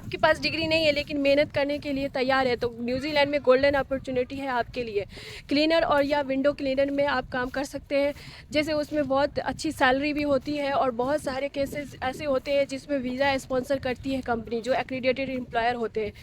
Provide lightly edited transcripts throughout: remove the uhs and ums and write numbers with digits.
आपके पास डिग्री नहीं है लेकिन मेहनत करने के लिए तैयार है, तो न्यूजीलैंड में गोल्डन अपॉर्चुनिटी है आपके लिए। क्लीनर और या विंडो क्लीनर में आप काम कर सकते हैं। जैसे उसमें बहुत अच्छी सैलरी भी होती है और बहुत सारे केसेस ऐसे होते हैं जिसमें वीज़ा स्पॉन्सर करती है कंपनी, जो एक्रीडेटेड एम्प्लॉयर होते हैं।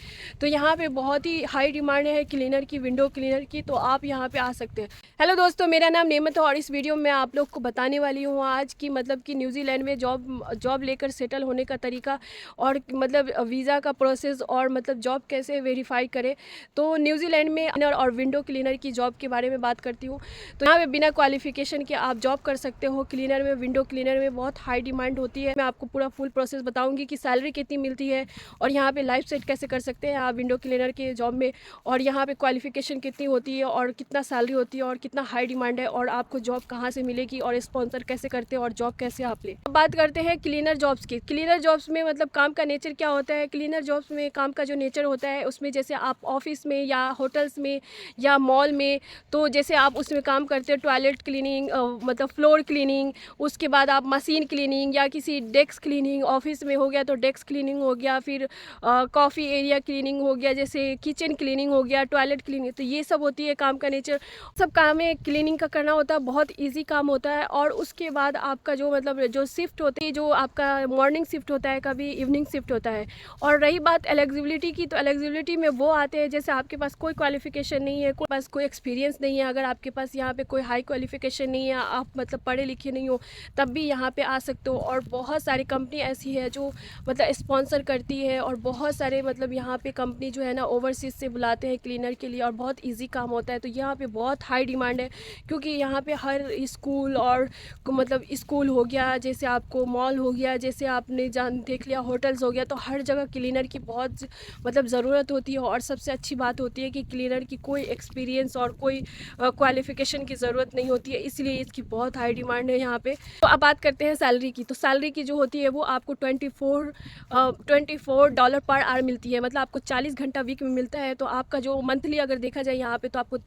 तो यहाँ पे बहुत ही हाई डिमांड है क्लीनर की, विंडो क्लीनर की, तो आप यहाँ पे आ सकते हैं। हेलो दोस्तों, मेरा नाम नेमत है और इस वीडियो में आप लोग को बताने वाली हूँ आज की मतलब कि न्यूजीलैंड में जॉब लेकर सेटल होने का तरीका और मतलब वीज़ा का प्रोसेस और मतलब जॉब कैसे वेरीफाई करें। तो न्यूजीलैंड में क्लीनर और विंडो क्लीनर की जॉब के बारे में बात करती हूँ। तो यहाँ पे बिना क्वालिफिकेशन के आप जॉब कर सकते हो। क्लीनर में, विंडो क्लीनर में बहुत हाई डिमांड होती है। मैं आपको पूरा फुल प्रोसेस बताऊँगी कि सैलरी कितनी मिलती है और यहाँ पर लाइफ सेट कैसे कर सकते हैं आप विंडो क्लीनर के जॉब में, और यहाँ पर क्वालिफिकेशन कितनी होती है और कितना सैलरी होती है और कितना हाई डिमांड है और आपको जॉब कहाँ से मिलेगी और स्पॉन्सर कैसे करते हैं और जॉब कैसे आप ले। अब बात करते हैं क्लीनर जॉब्स की। क्लीनर जॉब्स में मतलब काम का नेचर क्या होता है। क्लीनर जॉब्स में काम का जो नेचर होता है उसमें जैसे आप ऑफिस में या होटल्स में या मॉल में, तो जैसे आप उसमें काम करते हो टॉयलेट क्लीनिंग, मतलब फ्लोर क्लीनिंग, उसके बाद आप मशीन क्लीनिंग या किसी डेस्क क्लीनिंग, ऑफिस में हो गया तो डेस्क क्लीनिंग हो गया, फिर कॉफ़ी एरिया क्लीनिंग हो गया, जैसे किचन क्लीनिंग हो गया, टॉयलेट क्लीनिंग, तो ये सब होती है काम का नेचर। सब काम में क्लीनिंग का करना होता है, बहुत ईजी काम होता है। और उसके बाद आपका जो मतलब जो शिफ्ट होती है, जो आपका मॉर्निंग शिफ्ट होता है, कभी इवनिंग शिफ्ट होता है। और रही बात एलिजिबिलिटी की, तो एलिजिबिलिटी में वो आते हैं जैसे आपके पास कोई क्वालिफिकेशन नहीं है, कोई पास कोई एक्सपीरियंस नहीं है। अगर आपके पास यहाँ पे कोई हाई क्वालिफिकेशन नहीं है, आप मतलब पढ़े लिखे नहीं हो, तब भी यहाँ पे आ सकते हो। और बहुत सारी कंपनी ऐसी है जो मतलब स्पॉन्सर करती है और बहुत सारे मतलब यहाँ पे कंपनी जो है ना ओवरसीज से बुलाते हैं क्लीनर के लिए और बहुत ईजी काम होता है। तो यहाँ पे बहुत हाई डिमांड है क्योंकि यहाँ पे हर स्कूल और मतलब स्कूल हो गया, जैसे आपको मॉल हो गया, जैसे आपने जान देख लिया होटल्स हो गया, तो हर जगह क्लीनर की बहुत मतलब ज़रूरत होती है। और सबसे अच्छी बात होती है कि क्लीनर की कोई एक्सपीरियंस और कोई क्वालिफिकेशन की ज़रूरत नहीं होती है, इसलिए इसकी बहुत हाई डिमांड है यहाँ पे। तो अब बात करते हैं सैलरी की। तो सैलरी की जो होती है वो आपको $24 पर आवर मिलती है, मतलब आपको 40 घंटा वीक में मिलता है। तो आपका जो मंथली अगर देखा जाए यहाँ पे, तो आपको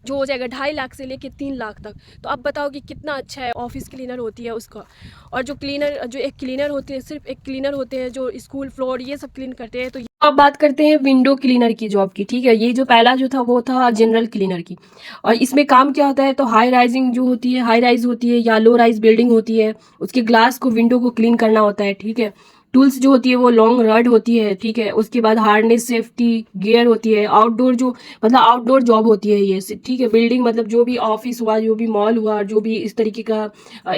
जो हो जाएगा 2.5 लाख से लेके 3 लाख तक। तो अब बताओ कि कितना अच्छा है। ऑफिस क्लीनर होती है उसका, और जो एक क्लीनर होते हैं, सिर्फ एक क्लीनर होते हैं जो स्कूल फ्लोर ये सब क्लीन करते हैं। तो अब बात करते हैं विंडो क्लीनर की जॉब की। ठीक है, ये जो पहला जो था वो था जनरल क्लीनर की। और इसमें काम क्या होता है, तो हाई राइजिंग जो होती है, हाई राइज होती है या लो राइज बिल्डिंग होती है, उसके ग्लास को, विंडो को क्लीन करना होता है। ठीक है, टूल्स जो होती है वो लॉन्ग रड होती है। ठीक है, उसके बाद हार्नेस, सेफ्टी गियर होती है। आउटडोर जो मतलब आउटडोर जॉब होती है ये। ठीक है, बिल्डिंग मतलब जो भी ऑफिस हुआ, जो भी मॉल हुआ, जो भी इस तरीके का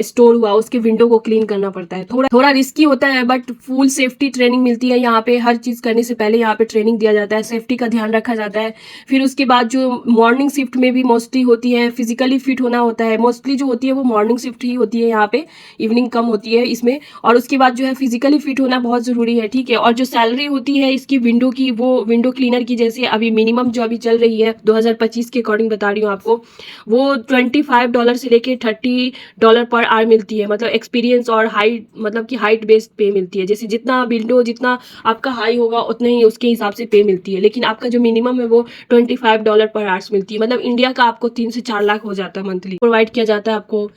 स्टोर हुआ, उसके विंडो को क्लीन करना पड़ता है। थोड़ा थोड़ा रिस्की होता है बट फुल सेफ्टी ट्रेनिंग मिलती है यहाँ पे। हर चीज करने से पहले यहाँ पे ट्रेनिंग दिया जाता है, सेफ्टी का ध्यान रखा जाता है। फिर उसके बाद जो मॉर्निंग शिफ्ट में भी मोस्टली होती है, फिजिकली फिट होना होता है। मोस्टली जो होती है वो मॉर्निंग शिफ्ट ही होती है यहाँ पे, इवनिंग कम होती है इसमें। और उसके बाद जो है फिजिकली फिट होना बहुत जरूरी है। ठीक है, और जो सैलरी होती है इसकी विंडो की, वो विंडो क्लीनर की जैसे अभी मिनिमम जो अभी चल रही है 2025 के अकॉर्डिंग बता रही हूँ आपको, वो $25 से लेके $30 पर आवर मिलती है। मतलब एक्सपीरियंस और हाइट, मतलब कि हाइट बेस्ड पे मिलती है। जैसे जितना विंडो जितना आपका हाई होगा उतने ही उसके हिसाब से पे मिलती है। लेकिन आपका जो मिनिमम है वो $25 पर आवर्स मिलती है। मतलब इंडिया का आपको 3 से 4 लाख हो जाता है मंथली। प्रोवाइड किया जाता है आपको,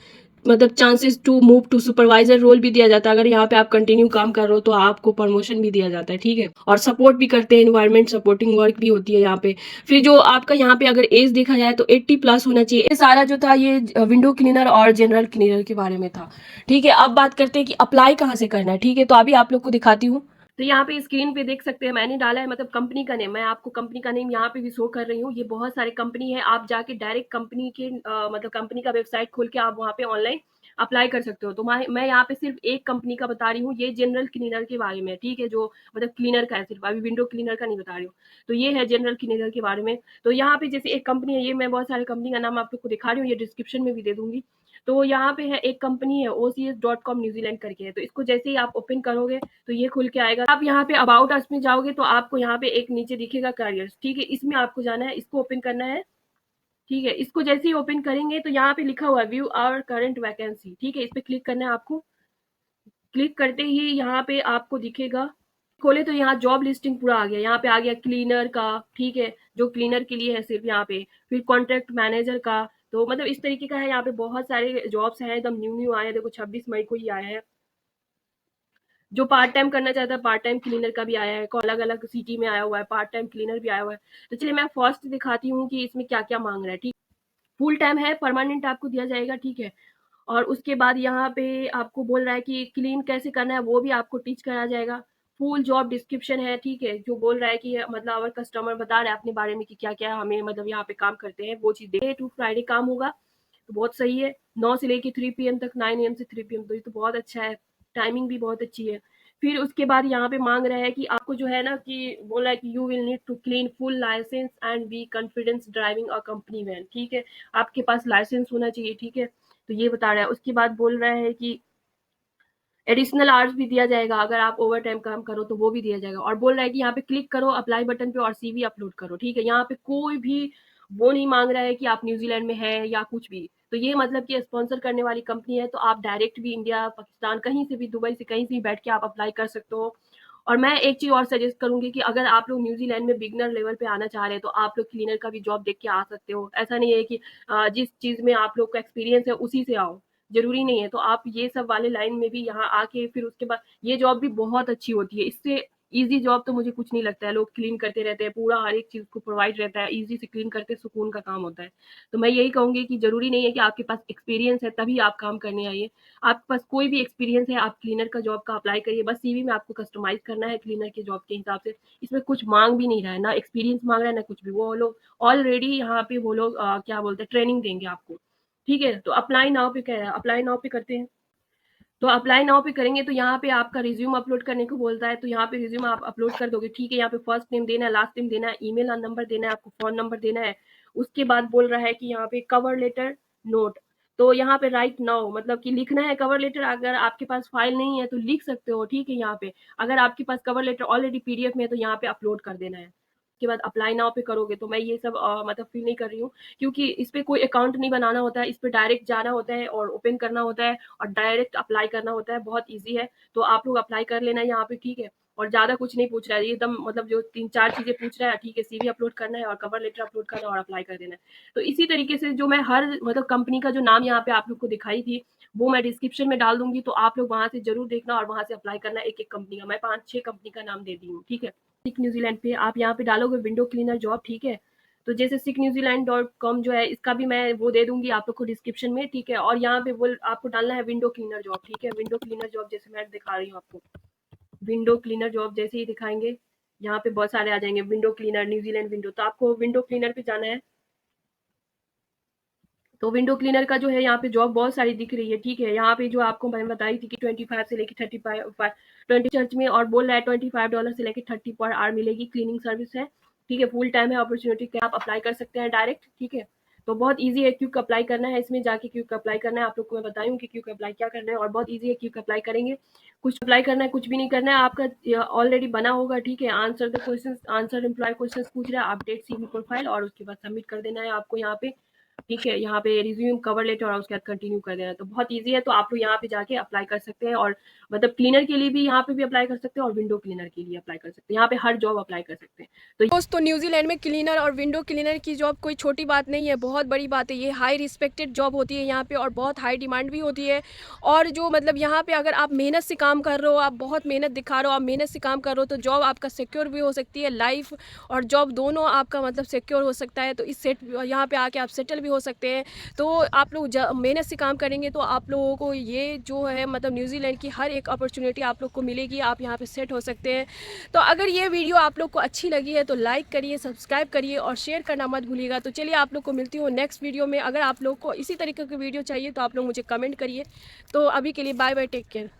मतलब chances to move to supervisor role भी दिया जाता है। अगर यहाँ पे आप कंटिन्यू काम कर रहे हो तो आपको प्रमोशन भी दिया जाता है। ठीक है, और सपोर्ट भी करते हैं, एनवायरमेंट सपोर्टिंग वर्क भी होती है यहाँ पे। फिर जो आपका यहाँ पे अगर एज देखा जाए तो 80+ होना चाहिए। ये सारा जो था ये विंडो क्लीनर और जनरल क्लीनर के बारे में था। ठीक है, अब बात करते हैं कि अप्लाई कहाँ से करना है। ठीक है, तो अभी आप लोग को दिखाती हूँ। तो यहाँ पे स्क्रीन पे देख सकते हैं मैंने डाला है मतलब कंपनी का नेम। मैं आपको कंपनी का नेम यहाँ पे भी शो कर रही हूँ। ये बहुत सारे कंपनी है, आप जाके डायरेक्ट कंपनी के मतलब कंपनी का वेबसाइट खोल के आप वहाँ पे ऑनलाइन अप्लाई कर सकते हो। तो मैं यहाँ पे सिर्फ एक कंपनी का बता रही हूँ, ये जनरल क्लीनर के बारे में। ठीक है, जो मतलब क्लीनर का है, सिर्फ अभी विंडो क्लीनर का नहीं बता रही हूँ। तो ये है जनरल क्लीनर के बारे में। तो यहाँ पे जैसे एक कंपनी है, ये मैं बहुत सारी कंपनी का नाम आप लोग को दिखा रही हूँ, ये डिस्क्रिप्शन में भी दे दूंगी। तो यहाँ पे है एक कंपनी है OCS.com न्यूजीलैंड करके है। तो इसको जैसे ही आप ओपन करोगे तो ये खुल के आएगा। आप यहाँ पे अबाउट अस में जाओगे तो आपको यहाँ पे एक नीचे दिखेगा करियर्स। ठीक है, इसमें आपको जाना है, इसको ओपन करना है। ठीक है, इसको जैसे ही ओपन करेंगे तो यहाँ पे लिखा हुआ है व्यू आवर करंट वैकेंसी। ठीक है, इस पे क्लिक करना है आपको। क्लिक करते ही यहाँ पे आपको दिखेगा, खोले तो यहाँ जॉब लिस्टिंग पूरा आ गया। यहाँ पे आ गया क्लीनर का। ठीक है, जो क्लीनर के लिए है सिर्फ यहाँ पे। फिर कॉन्ट्रैक्ट मैनेजर का। तो मतलब इस तरीके का है, यहाँ पे बहुत सारे जॉब्स हैं, एकदम न्यू न्यू आए हैं। देखो 26 मई को ही आए हैं। जो पार्ट टाइम करना चाहता है पार्ट टाइम क्लीनर का भी आया है, अलग अलग सिटी में आया हुआ है, पार्ट टाइम क्लीनर भी आया हुआ है। तो चलिए मैं फर्स्ट दिखाती हूँ कि इसमें क्या क्या मांग रहा है। ठीक, फुल टाइम है, परमानेंट आपको दिया जाएगा। ठीक है, और उसके बाद यहाँ पे आपको बोल रहा है कि क्लीन कैसे करना है वो भी आपको टीच कराया जाएगा। फुल जॉब डिस्क्रिप्शन है। ठीक है, जो बोल रहा है कि मतलब अवर कस्टमर बता रहा है अपने बारे में कि क्या क्या हमें मतलब यहाँ पे काम करते हैं, वो चीज़ डे टू फ्राइडे काम होगा। तो बहुत सही है, 9 से लेके 3 पीएम तक, 9 एम से 3 पीएम, तो ये तो बहुत अच्छा है, टाइमिंग भी बहुत अच्छी है। फिर उसके बाद यहाँ पे मांग रहा है कि आपको जो है ना कि बोला है कि you will need to clean full licence and be confidence driving a company van. ठीक है, आपके पास लाइसेंस होना चाहिए। ठीक है, तो ये बता रहा है। उसके बाद बोल रहा है कि एडिशनल आवर्स भी दिया जाएगा, अगर आप ओवर टाइम काम करो तो वो भी दिया जाएगा। और बोल रहा है कि यहाँ पे क्लिक करो अप्लाई बटन पे और सीवी अपलोड करो। ठीक है, यहाँ पे कोई भी वो नहीं मांग रहा है कि आप न्यूजीलैंड में है या कुछ भी। तो ये मतलब कि स्पॉन्सर करने वाली कंपनी है, तो आप डायरेक्ट भी इंडिया, पाकिस्तान, कहीं से भी, दुबई से, कहीं से भी बैठ के आप अप्लाई कर सकते हो। और मैं एक चीज़ और सजेस्ट करूंगी कि अगर आप लोग न्यूजीलैंड में बिगनर लेवल पे आना चाह रहे हैं तो आप लोग क्लीनर का भी जॉब देख के आ सकते हो। ऐसा नहीं है कि जिस चीज़ में आप लोग का एक्सपीरियंस है उसी से आओ, ज़रूरी नहीं है। तो आप ये सब वाले लाइन में भी यहाँ आके फिर उसके बाद ये जॉब भी बहुत अच्छी होती है। इससे ईज़ी जॉब तो मुझे कुछ नहीं लगता है। लोग क्लीन करते रहते हैं, पूरा हर एक चीज़ को प्रोवाइड रहता है, ईज़ी से क्लीन करके सुकून का काम होता है। तो मैं यही कहूँगी कि ज़रूरी नहीं है कि आपके पास एक्सपीरियंस है तभी आप काम करने आइए। आपके पास कोई भी एक्सपीरियंस है, आप क्लीनर का जॉब का अप्लाई करिए। बस सीवी में आपको कस्टमाइज़ करना है क्लीनर के जॉब के हिसाब से। इसमें कुछ माँग भी नहीं रहा है, ना एक्सपीरियंस माँग रहा है, ना कुछ भी। वो लोग ऑलरेडी यहाँ पे वो लोग क्या बोलते हैं, ट्रेनिंग देंगे आपको। ठीक है, तो अप्लाई नाउ पे क्या है, अप्लाई नाउ पे करते हैं। तो अप्लाई नाउ पे करेंगे तो यहाँ पे आपका रिज्यूम अपलोड करने को बोलता है, तो यहाँ पे रिज्यूम आप अपलोड कर दोगे। ठीक है, यहाँ पे फर्स्ट नेम देना है, लास्ट नेम देना है, ईमेल नंबर देना है, आपको फ़ोन नंबर देना है। उसके बाद बोल रहा है कि यहाँ पे कवर लेटर नोट, तो यहाँ पे राइट नाउ मतलब कि लिखना है कवर लेटर। अगर आपके पास फाइल नहीं है तो लिख सकते हो। ठीक है, यहाँ पे अगर आपके पास कवर लेटर ऑलरेडी पीडीएफ में है तो यहाँ पे अपलोड कर देना है। उसके बाद अप्लाई नाउ पे करोगे। तो मैं ये सब मतलब फिल नहीं कर रही हूँ, क्योंकि इस पे कोई अकाउंट नहीं बनाना होता है, इस पे डायरेक्ट जाना होता है और ओपन करना होता है और डायरेक्ट अप्लाई करना होता है। बहुत ईज़ी है, तो आप लोग अप्लाई कर लेना यहाँ पे। ठीक है, और ज़्यादा कुछ नहीं पूछ रहा है, एकदम मतलब जो 3-4 चीज़ें पूछ रहा है। ठीक है, सीवी अपलोड करना है और कवर लेटर अपलोड करना है और अप्लाई कर देना है। तो इसी तरीके से जो मैं हर मतलब कंपनी का जो नाम यहाँ पे आप लोग को दिखाई थी, वो मैं डिस्क्रिप्शन में डाल दूँगी, तो आप लोग वहाँ से ज़रूर देखना और वहाँ से अप्लाई करना एक-एक कंपनी का। मैं 5-6 कंपनी का नाम दे दी हूँ। ठीक है, सिक न्यूज़ीलैंड पे आप यहाँ पे डालोगे विंडो क्लीनर जॉब। ठीक है, तो जैसे sicknewzealand.com जो है, इसका भी मैं वो दे दूँगी आप लोग को डिस्क्रिप्शन में। ठीक है, और यहाँ पे वो आपको डालना है विंडो क्लीनर जॉब। ठीक है, विंडो क्लीनर जॉब जैसे मैं दिखा रही हूँ आपको, विंडो क्लीनर जॉब जैसे ही दिखाएँगे, यहाँ पे बहुत सारे आ जाएँगे, विंडो क्लीनर, न्यूज़ीलैंड विंडो, तो आपको विंडो क्लीनर पे जाना है। तो विंडो क्लीनर का जो है यहाँ पे जॉब बहुत सारी दिख रही है। ठीक है, यहाँ पे जो आपको मैंने बताई थी कि 25 से लेके 35 20 चर्च में, और बोल रहा है $25 से लेके 30 पर आवर मिलेगी, क्लीनिंग सर्विस है। ठीक है, फुल टाइम है, अपॉर्चुनिटी के आप अप्लाई कर सकते हैं डायरेक्ट। ठीक है, तो बहुत ईजी है। क्विक अप्लाई करना है, इसमें जाके क्विक अप्लाई करना है। आप लोग को मैं बताई हूँ कि क्विक अप्लाई क्या करना है, और बहुत ईजी है। क्विक अप्लाई करेंगे, कुछ अप्लाई करना है, कुछ भी नहीं करना है, आपका ऑलरेडी बना होगा। ठीक है, answer the question, answer employ question पूछ रहा है, अपडेट सीवी प्रोफाइल, और उसके बाद सबमिट कर देना है आपको यहाँ पे। ठीक है, यहाँ पे रिज्यूम, कवर लेटर और उसके बाद कंटिन्यू कर देना है। तो बहुत ईज़ी है, तो आप लोग यहाँ पे जाके अप्लाई कर सकते हैं, और मतलब क्लीनर के लिए भी यहाँ पे भी अप्लाई कर सकते हैं और विंडो क्लीनर के लिए अप्लाई कर सकते हैं। यहाँ पे हर जॉब अप्लाई कर सकते हैं। तो दोस्तों, न्यूजीलैंड में क्लीनर और विंडो क्लीनर की जॉब कोई छोटी बात नहीं है, बहुत बड़ी बात है। ये हाई रिस्पेक्टेड जॉब होती है यहाँ पे, और बहुत हाई डिमांड भी होती है। और जो मतलब यहाँ पे अगर आप मेहनत से काम कर रहे हो, आप बहुत मेहनत दिखा रहे हो, आप मेहनत से काम कर रहे हो, तो जॉब आपका सिक्योर भी हो सकती है। लाइफ और जॉब दोनों आपका मतलब सिक्योर हो सकता है। तो इस सेट यहाँ पे आके आप सेटल भी हो सकते हैं। तो आप लोग मेहनत से काम करेंगे तो आप लोगों को ये जो है मतलब न्यूजीलैंड की हर एक अपॉर्चुनिटी आप लोग को मिलेगी, आप यहाँ पे सेट हो सकते हैं। तो अगर ये वीडियो आप लोग को अच्छी लगी है तो लाइक करिए, सब्सक्राइब करिए और शेयर करना मत भूलिएगा। तो चलिए, आप लोग को मिलती हूँ नेक्स्ट वीडियो में। अगर आप लोग को इसी तरीके की वीडियो चाहिए तो आप लोग मुझे कमेंट करिए। तो अभी के लिए बाय बाय, टेक केयर।